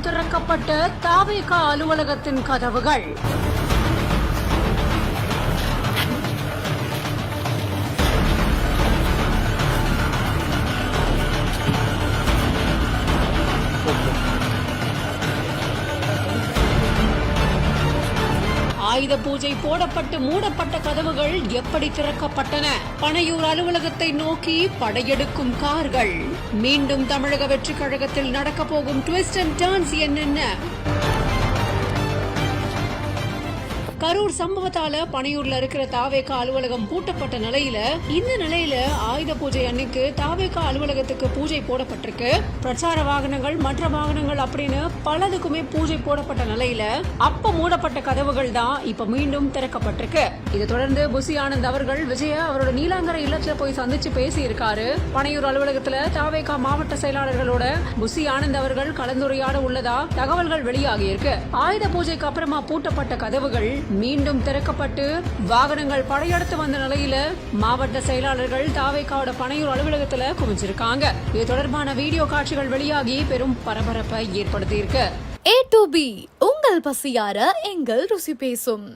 திறக்கப்பட்ட தாவேக அலுவலகத்தின் கதவுகள். ஆயுத பூஜை போடப்பட்டு மூடப்பட்ட கதவுகள் எப்படி திறக்கப்பட்டன? பனையூர் அலுவலகத்தை நோக்கி படையெடுக்கும் கார்கள். மீண்டும் தமிழக வெற்றிக் கழகத்தில் நடக்கப் போகும் ட்விஸ்ட் அண்ட் டர்ன்ஸ் என்னென்ன? கரூர் சம்பவத்தால பனையூர்ல இருக்கிற தாவேக அலுவலகம் பூட்டப்பட்ட நிலையில ஆயுத பூஜை அன்னைக்கு தாவேக அலுவலகத்துக்கு பூஜை போடப்பட்டிருக்கு. பிரச்சார வாகனங்கள் மற்ற வாகனங்கள் அப்படின்னு பலதுக்குமே பூஜை போடப்பட்ட நிலையில அப்ப மூடப்பட்ட கதவுகள் தான் இப்ப மீண்டும் திறக்கப்பட்டிருக்கு. இதை தொடர்ந்து புசி ஆனந்த் அவர்கள் விஜய அவரோட நீலாங்கரை இல்லத்துல போய் சந்திச்சு பேசி இருக்காரு. பனையூர் அலுவலகத்துல தாவேக மாவட்ட செயலாளர்களோட புசி ஆனந்த் அவர்கள் கலந்துரையாட உள்ளதா தகவல்கள் வெளியாகி இருக்கு. ஆயுத பூஜைக்கு அப்புறமா பூட்டப்பட்ட கதவுகள் மீண்டும் திறக்கப்பட்டு வாகனங்கள் படையெடுத்து வந்த நிலையில மாவட்ட செயலாளர்கள் தாவேகாவோட பனையூர் அலுவலகத்துல குவிஞ்சிருக்காங்க. இது தொடர்பான வீடியோ காட்சிகள் வெளியாகி பெரும் பரபரப்பை ஏற்படுத்தியிருக்கு. A to B உங்கள் பசியார எங்கள் ருசி பேசும்.